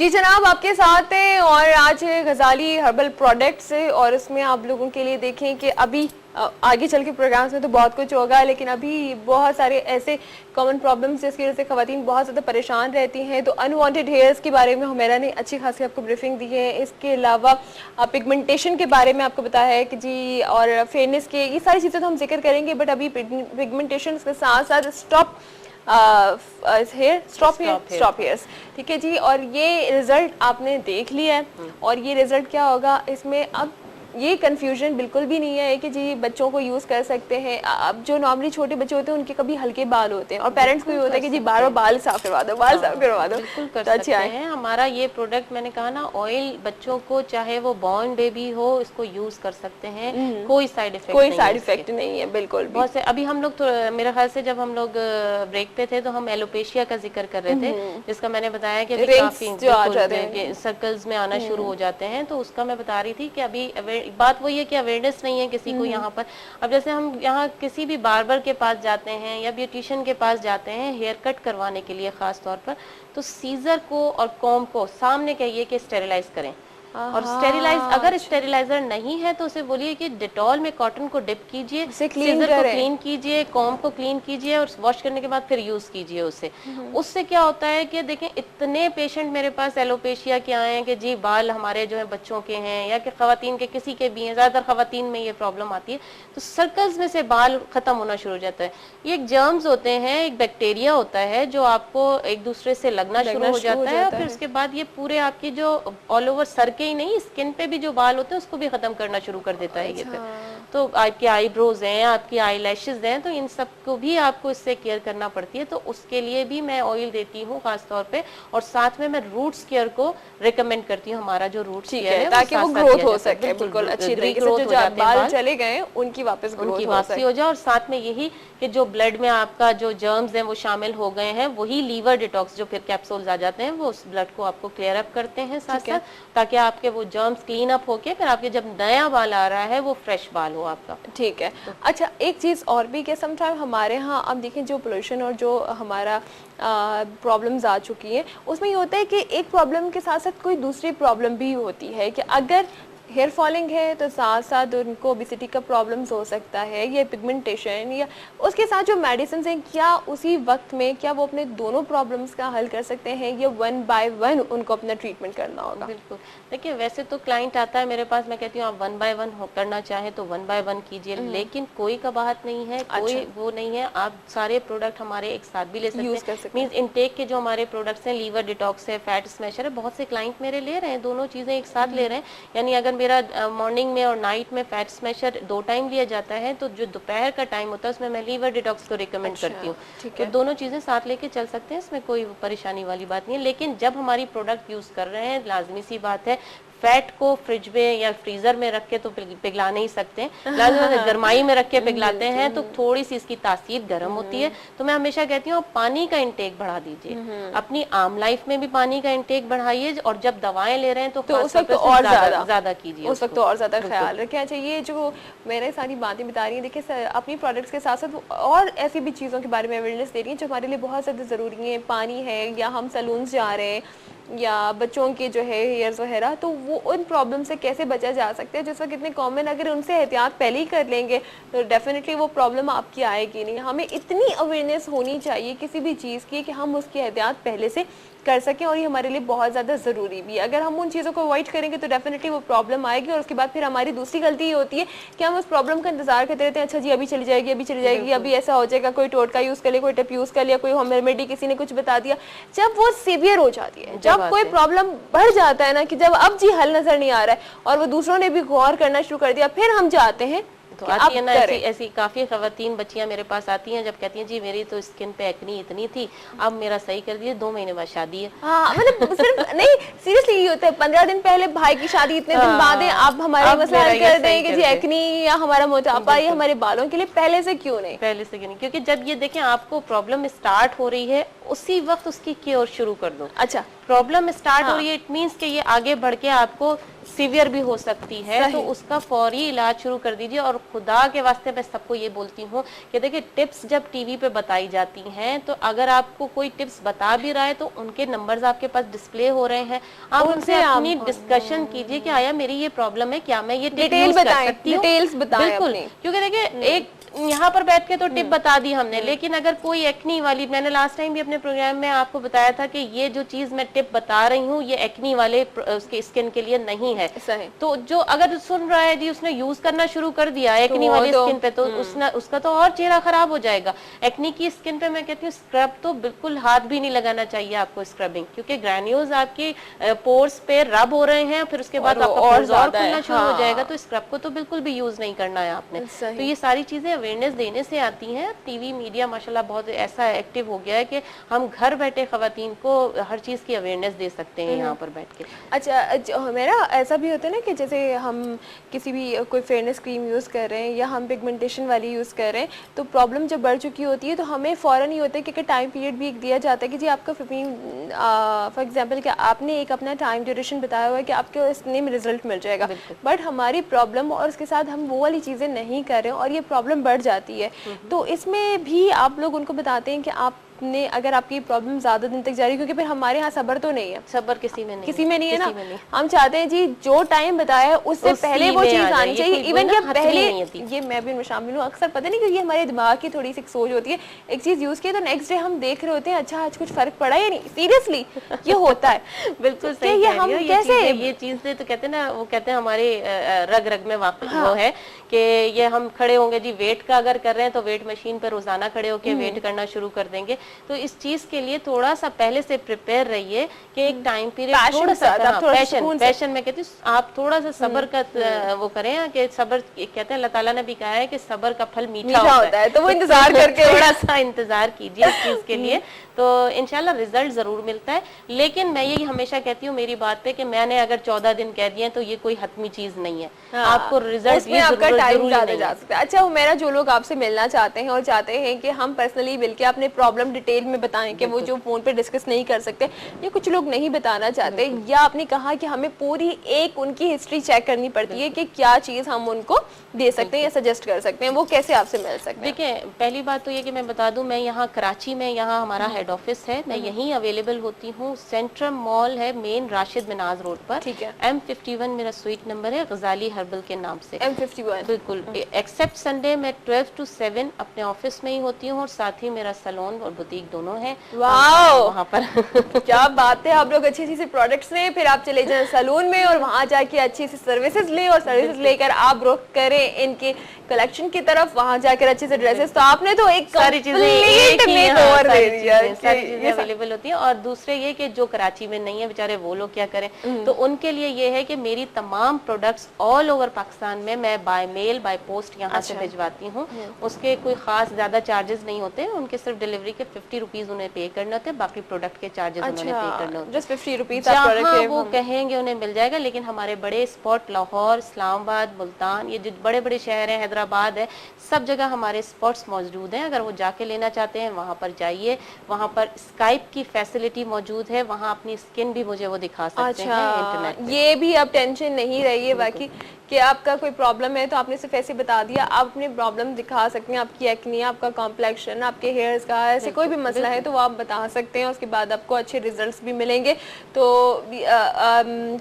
जी जनाब, आपके साथ हैं और आज गजाली हर्बल प्रोडक्ट से, और इसमें आप लोगों के लिए देखें कि अभी आगे चल के प्रोग्राम्स में तो बहुत कुछ होगा, लेकिन अभी बहुत सारे ऐसे कॉमन प्रॉब्लम्स जिसकी वजह से खवातीन बहुत ज़्यादा परेशान रहती हैं। तो अनवांटेड हेयर्स के बारे में हुमैरा ने अच्छी खासी आपको ब्रीफिंग दी है। इसके अलावा पिगमेंटेशन के बारे में आपको बताया है कि जी, और फेयरनेस के, ये सारी चीज़ें तो हम जिक्र करेंगे, बट अभी पिगमेंटेशन के साथ साथ स्टॉप हेयर्स, ठीक है जी। और ये रिजल्ट आपने देख लिया है, और ये रिजल्ट क्या होगा, इसमें अब ये कंफ्यूजन बिल्कुल भी नहीं है कि जी बच्चों को यूज कर सकते हैं। अब जो नॉर्मली छोटे बच्चे होते हैं उनके कभी हल्के बाल होते हैं और पेरेंट्स को ये होता है कि जी बार बाल साफ करवा दो, बाल साफ करवा दो। बिल्कुल कर सकते हैं। हमारा ये प्रोडक्ट, मैंने कहा ना, ऑयल बच्चों को चाहे वो बॉर्न बेबी हो, इसको यूज कर सकते हैं, कोई साइड इफेक्ट नहीं है बिल्कुल। बहुत से अभी हम लोग मेरे ख्याल से जब हम लोग ब्रेक पे थे तो हम एलोपेशिया का जिक्र कर रहे थे, जिसका मैंने बताया कि काफी सर्कल्स में आना शुरू हो जाते हैं। तो उसका मैं बता रही थी कि अभी बात वही है कि अवेयरनेस नहीं है किसी को यहाँ पर। अब जैसे हम यहाँ किसी भी बार्बर के पास जाते हैं या ब्यूटिशियन के पास जाते हैं हेयर कट करवाने के लिए खास तौर पर, तो सीजर को और कॉम्ब को सामने कहिए कि स्टेरिलाइज करें। और स्टेरिलाइज, अगर स्टेरिलाइजर नहीं है तो उसे बोलिए कि डेटॉल में कॉटन को डिप कीजिए, सीजर को क्लीन कीजिए, कॉम्ब को क्लीन कीजिए और वॉश करने के बाद फिर यूज कीजिए उसे। उससे क्या होता है कि देखें, इतने पेशेंट मेरे पास एलोपेशिया के आए हैं कि जी बाल हमारे जो है बच्चों के हैं या कि खवातीन के, किसी के भी हैं, ज्यादातर खवातीन में ये प्रॉब्लम आती है, तो सर्कल्स में से बाल खत्म होना शुरू हो जाता है। ये एक जर्म्स होते हैं, एक बैक्टीरिया होता है जो आपको एक दूसरे से लगना शुरू हो जाता है, और फिर उसके बाद ये पूरे आपकी जो ऑल ओवर सर के ही नहीं, स्किन पे भी जो बाल होते हैं उसको भी खत्म करना शुरू कर देता है ये। तो आपकी आईब्रोज हैं, आपकी आई लैशेज हैं, तो इन सब को भी आपको इससे केयर करना पड़ती है। तो उसके लिए भी मैं ऑयल देती हूँ खास तौर पे, और साथ में मैं रूट्स केयर को रिकमेंड करती हूँ। हमारा जो रूट्स केयर है ताकि वो ग्रोथ हो सके बिल्कुल अच्छी तरीके से, जो बाल चले गए उनकी वापस वापसी हो जाए। और साथ में यही कि जो ब्लड में आपका जो जर्म्स हैं वो शामिल हो गए हैं, वही लीवर डिटॉक्स जो फिर कैप्सूल्स आ जाते हैं वो उस ब्लड को आपको क्लियर अप करते हैं साथ साथ, ताकि आपके वो जर्म्स क्लीन अप होके फिर आपके जब नया बाल आ रहा है वो फ्रेश बाल हो आपका। ठीक है। अच्छा, एक चीज़ और भी कि समटाइम हमारे यहाँ अब देखें जो पोल्यूशन और जो हमारा प्रॉब्लम्स आ चुकी हैं, उसमें ये होता है कि एक प्रॉब्लम के साथ साथ कोई दूसरी प्रॉब्लम भी होती है कि अगर हेयर फॉलिंग है तो साथ साथ उनको ओबेसिटी का प्रॉब्लम्स हो सकता है, या पिगमेंटेशन, या उसके साथ जो मेडिसिन हैं, क्या उसी वक्त में क्या वो अपने दोनों प्रॉब्लम्स का हल कर सकते हैं, या वन बाय वन उनको अपना ट्रीटमेंट करना होगा? बिल्कुल। देखिए, वैसे तो क्लाइंट आता है मेरे पास, मैं कहती हूँ आप वन बाय वन करना चाहें तो वन बाय वन कीजिए, लेकिन कोई कबाहत नहीं है, कोई वो नहीं है। आप सारे प्रोडक्ट हमारे एक साथ भी ले सकते हैं। मींस इनटेक के जो हमारे प्रोडक्ट्स हैं, लीवर डिटॉक्स है, फैट स्मैशर है, बहुत से क्लाइंट मेरे ले रहे हैं, दोनों चीजें एक साथ ले रहे हैं। यानी अगर मेरा मॉर्निंग में और नाइट में फैट स्मैशर 2 टाइम लिया जाता है, तो जो दोपहर का टाइम होता है उसमें मैं लीवर डिटॉक्स को रिकमेंड करती हूँ। तो दोनों चीजें साथ लेके चल सकते हैं, इसमें कोई परेशानी वाली बात नहीं है। लेकिन जब हमारी प्रोडक्ट यूज कर रहे हैं, लाजमी सी बात है, फैट को फ्रिज में या फ्रीजर में रख के तो पिघला नहीं सकते, गर्माई में रख के पिघलाते हैं तो थोड़ी सी इसकी तासीर गर्म होती है। तो मैं हमेशा कहती हूँ पानी का इंटेक बढ़ा दीजिए, अपनी आम लाइफ में भी पानी का इंटेक बढ़ाइए, और जब दवाएं ले रहे हैं तो उस वक्त और ज्यादा कीजिए, उस वक्त और ज्यादा ख्याल रखें। अच्छा, ये जो मैंने सारी बातें बता रही है, देखिए अपनी प्रोडक्ट्स के साथ साथ और ऐसी भी चीज़ों के बारे में अवेयरनेस दे रही है जो हमारे लिए बहुत ज़्यादा ज़रूरी है। पानी है, या हम सैलून्स जा रहे हैं, या बच्चों के जो है हेयर्स वगैरह, तो वो उन प्रॉब्लम से कैसे बचा जा सकता है जिस वक्त इतने कॉमन, अगर उनसे एहतियात पहले ही कर लेंगे तो डेफिनेटली वो प्रॉब्लम आपकी आएगी नहीं। हमें इतनी अवेयरनेस होनी चाहिए किसी भी चीज़ की कि हम उसकी एहतियात पहले से कर सकें, और ये हमारे लिए बहुत ज़्यादा ज़रूरी भी है। अगर हम उन चीज़ों को अवॉइड करेंगे तो डेफिनेटली वो प्रॉब्लम आएगी, और उसके बाद फिर हमारी दूसरी गलती ये होती है कि हम उस प्रॉब्लम का इंतजार करते रहते हैं, अच्छा जी अभी चली जाएगी, अभी चली जाएगी, अभी ऐसा हो जाएगा, कोई टोटका यूज़ कर लिया, कोई टिप यूज़ कर लिया, कोई होम रेमेडी किसी ने कुछ बता दिया। जब वो सीवियर हो जाती है, जब कोई प्रॉब्लम बढ़ जाता है ना, कि जब अब जी हल नज़र नहीं आ रहा है और वो दूसरों ने भी गौर करना शुरू कर दिया, फिर हम जाते हैं तो आती है ना ऐसी काफी खवातीन बच्चियां मेरे पास आती हैं, जब कहती हैं जी मेरी तो स्किन पे एक्नी इतनी थी, अब मेरा सही कर दिए, 2 महीने बाद शादी है। हाँ, मतलब सिर्फ नहीं, सीरियसली ये होता है 15 दिन पहले भाई की शादी, इतने दिन बाद है, आप हमारे मसला हल कर दें कि जी एक्नी या हमारा मोटापा ये हमारे बालों के लिए पहले से क्यों नहीं? पहले से क्यों नहीं? क्योंकि जब ये देखें आपको प्रॉब्लम स्टार्ट हो रही है, उसी वक्त उसकी क्योर शुरू कर दो। अच्छा, प्रॉब्लम स्टार्ट हो रही है, इट मीन्स कि ये आगे बढ़ के आपको सीवियर भी हो सकती है, तो उसका फौरी इलाज शुरू कर दीजिए। और खुदा के वास्ते मैं सबको ये बोलती हूँ कि देखिए टिप्स जब टीवी पे बताई जाती हैं, तो अगर आपको कोई टिप्स बता भी रहा है तो उनके नंबर्स आपके पास डिस्प्ले हो रहे हैं, आप उनसे अपनी डिस्कशन कीजिए कि आया मेरी ये प्रॉब्लम है, क्या मैं ये टिप यूज कर सकती हूँ। डिटेल्स बताएं बिल्कुल, क्योंकि देखिए एक यहाँ पर बैठ के तो टिप बता दी हमने, लेकिन अगर कोई एक्नी वाली, मैंने लास्ट टाइम भी अपने प्रोग्राम में आपको बताया था कि ये जो चीज मैं टिप बता रही हूँ ये एक्नी वाले उसके स्किन के लिए नहीं है। तो जो अगर सुन रहा है जी, उसने यूज करना शुरू कर दिया एक्नी वाली स्किन पे, तो उसका तो और चेहरा खराब हो जाएगा। एक्नी की स्किन पे मैं कहती हूँ स्क्रब तो बिल्कुल हाथ भी नहीं लगाना चाहिए आपको, स्क्रबिंग, क्योंकि ग्रैन्यूल्स आपकी पोर्स पे रब हो रहे हैं, फिर उसके बाद आपका पोर्स और खुलना शुरू हो जाएगा, तो स्क्रब को तो बिल्कुल भी यूज नहीं करना है आपने। तो ये सारी चीजें अवेयरनेस देने से आती हैं। टीवी मीडिया माशाल्लाह बहुत ऐसा एक्टिव हो गया है कि हम घर बैठे खवातीन को हर चीज की अवेयरनेस दे सकते हैं यहाँ पर बैठ के। अच्छा, मेरा ऐसा भी होता है ना कि जैसे हम किसी भी कोई फेयरनेस क्रीम यूज़ कर रहे हैं या हम पिगमेंटेशन वाली यूज़ कर रहे हैं, तो प्रॉब्लम जब बढ़ चुकी होती है तो हमें फ़ौरन ही होता है कि टाइम पीरियड भी एक दिया जाता है कि जी आपका 15 फॉर एग्जांपल कि आपने एक अपना टाइम ड्यूरेशन बताया हुआ है कि आपके इसने में रिजल्ट मिल जाएगा, बट हमारी प्रॉब्लम और उसके साथ हम वो वाली चीज़ें नहीं कर रहे हैं और ये प्रॉब्लम बढ़ जाती है। तो इसमें भी आप लोग उनको बताते हैं कि आपने अगर आपकी प्रॉब्लम ज्यादा दिन तक जारी, क्योंकि फिर हमारे यहाँ सब्र तो नहीं है, सब्र किसी में नहीं है ना। हम चाहते हैं जी जो टाइम बताया है उससे पहले वो चीज आनी चाहिए, इवन कि पहले ये मैं भी शामिल हूँ। अक्सर पता नहीं क्योंकि हमारे दिमाग की थोड़ी सी सोच होती है, एक चीज यूज की तो नेक्स्ट डे हम देख रहे होते हैं अच्छा आज कुछ फर्क पड़ा या नहीं, सीरियसली ये होता है। बिल्कुल सही कह रही हो। कैसे ये चीज से तो कहते हैं ना, वो कहते हैं हमारे रग रग में वाकई वो है कि ये हम खड़े होंगे जी, वेट का अगर कर रहे हैं तो वेट मशीन पर रोजाना खड़े होकर वेट करना शुरू कर देंगे। तो इस चीज के लिए थोड़ा सा पहले से प्रिपेयर रहिए कि एक टाइम पीरियड थोड़ा सा पैशन में कहती हूँ आप थोड़ा सा सब्र का वो करें कि सब्र, कहते हैं अल्लाह ताला ने भी कहा है कि सब्र का फल मीठा होता है, तो वो इंतजार करके थोड़ा सा इंतजार कीजिए इस चीज के लिए, तो इंशाल्लाह रिजल्ट जरूर मिलता है। लेकिन मैं यही हमेशा कहती हूँ मेरी बात पे कि मैंने अगर 14 दिन कह दिए तो ये कोई हतमी चीज नहीं है। आपको रिजल्ट आपका टाइम ज्यादा जा सकता है। अच्छा, मेरा जो लोग आपसे मिलना चाहते हैं और चाहते हैं कि हम पर्सनली मिलके अपने प्रॉब्लम डिटेल में बताएं कि वो जो फोन पे डिस्कस नहीं कर सकते या कुछ लोग नहीं बताना चाहते, या आपने कहा कि हमें पूरी एक उनकी हिस्ट्री चेक करनी पड़ती है कि क्या चीज हम उनको दे सकते हैं या सजेस्ट कर सकते हैं, वो कैसे आपसे मिल सकते हैं? देखिए पहली बात तो ये कि मैं बता दूं, मैं यहाँ कराची में, यहाँ हमारा हेड ऑफिस है, मैं यहीं अवेलेबल होती हूँ। सेंट्रम मॉल है मेन राशिद मिनाज रोड पर, ठीक है। M51 मेरा स्वीट नंबर है, गजाली हर्बल के नाम से। M51 बिल्कुल, एक्सेप्ट संडे मैं 12 to 7 अपने ऑफिस में ही होती हूँ और साथ ही मेरा सैलून और बुटीक दोनों है वहाँ पर। क्या बात है, आप लोग अच्छी अच्छी प्रोडक्ट्स लें, फिर आप चले जाएं सैलून में और वहाँ जाके अच्छी सी सर्विसेज लें और सर्विसेज लेकर आप रुख करें इनके कलेक्शन की तरफ, वहाँ जाकर अच्छे से ड्रेसेस। तो आपने तो एक सारी चीजें अवेलेबल होती है। और दूसरे ये कि जो कराची में नहीं है बेचारे वो लोग क्या करें, तो उनके लिए ये है कि मेरी तमाम प्रोडक्ट्स ऑल ओवर पाकिस्तान में मैं बाय मेल बाय पोस्ट यहाँ से भिजवाती हूँ। उसके कोई खास ज्यादा चार्जेस नहीं होते, उनके सिर्फ डिलीवरी के 50 रुपीज उन्हें पे करने होते हैं, बाकी प्रोडक्ट के चार्जेस उन्होंने पे करने होते हैं। जस्ट 50 रुपीज जहाँ वो कहेंगे उन्हें मिल जाएगा। लेकिन हमारे बड़े स्पॉट लाहौर, इस्लामाबाद, मुल्तान, ये जो बड़े बड़े शहर हैं, हैदराबाद है, सब जगह हमारे स्पॉट्स मौजूद हैं। अगर वो जाके लेना चाहते हैं वहाँ पर जाइए, वहाँ पर स्काइप की फैसिलिटी मौजूद है, वहाँ अपनी स्किन भी मुझे वो दिखा सकते हैं इंटरनेट पे। ये भी आप टेंशन नहीं रहिए बाकी कि आपका कोई प्रॉब्लम है तो आपने सिर्फ ऐसे बता दिया, आप अपने प्रॉब्लम दिखा सकते हैं, आपकी एक्नी, आपका कॉम्प्लेक्शन, आपके हेयर्स का, ऐसे कोई भी मसला है तो वो आप बता सकते हैं, उसके बाद आपको अच्छे रिजल्ट्स भी मिलेंगे। तो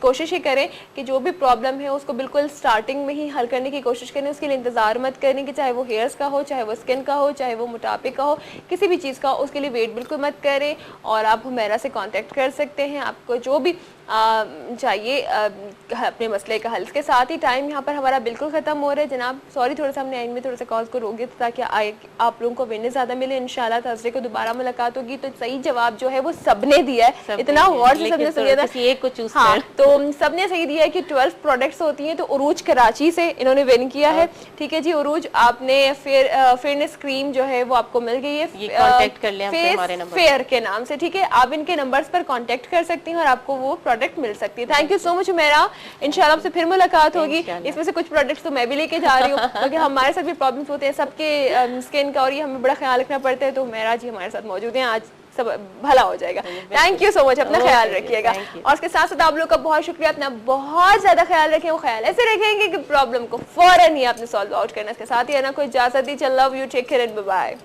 कोशिश ही करें कि जो भी प्रॉब्लम है उसको बिल्कुल स्टार्टिंग में ही हल करने की कोशिश करें, उसके लिए इंतजार मत करें कि चाहे वो हेयर्स का हो, चाहे वो स्किन का हो, चाहे वो मोटापे का हो, किसी भी चीज़ का हो, उसके लिए वेट बिल्कुल मत करें। और आप हुमैरा से कॉन्टेक्ट कर सकते हैं, आपको जो भी चाहिए अपने मसले का हल। इसके साथ ही टाइम यहाँ पर हमारा बिल्कुल ख़त्म हो रहा है जनाब, सॉरी थोड़ा सा हमने एंड में थोड़ा सा कॉल को रोक दिया ताकि आप लोगों को अवेयरनेस ज़्यादा मिले। इंशाल्लाह थर्सडे को दोबारा मुलाकात होगी। तो सही जवाब जो है वो सबने दिया है, इतना गौर से सबने सुना था। हाँ, तो सबने सही दिया है कि 12 प्रोडक्ट्स होती हैं। तो उरूज कराची से इन्होंने विन किया है, ठीक है जी। उरूज आपने फेयरनेस क्रीम जो है वो आपको मिल गई है, कॉन्टेक्ट कर लें हमारे नंबर फेयर के नाम से, ठीक है। आप इनके नंबर्स पर कॉन्टेक्ट कर सकती हैं और आपको वो प्रोडक्ट मिल सकती है। Thank you so much Humaira, इंशाल्लाह आपसे फिर मुलाकात होगी। इसमें से कुछ प्रोडक्ट्स तो मैं भी लेके जा रही हूँ क्योंकि हमारे साथ भी प्रॉब्लम्स होते हैं सबके स्किन का, और ये हमें बड़ा ख्याल रखना पड़ता है। तो हुमैरा जी हमारे साथ मौजूद हैं, आज सब भला हो जाएगा। थैंक यू सो मच, अपना ख्याल रखिएगा। और उसके साथ साथ आप लोग का बहुत शुक्रिया, अपना बहुत ज्यादा ख्याल रखें। वो ख्याल ऐसे रखेंगे कि प्रॉब्लम को फौरन ही आपने सॉल्व आउट करना। इसके साथ ही है ना कोई इजाजत दी, love you, take care and bye bye.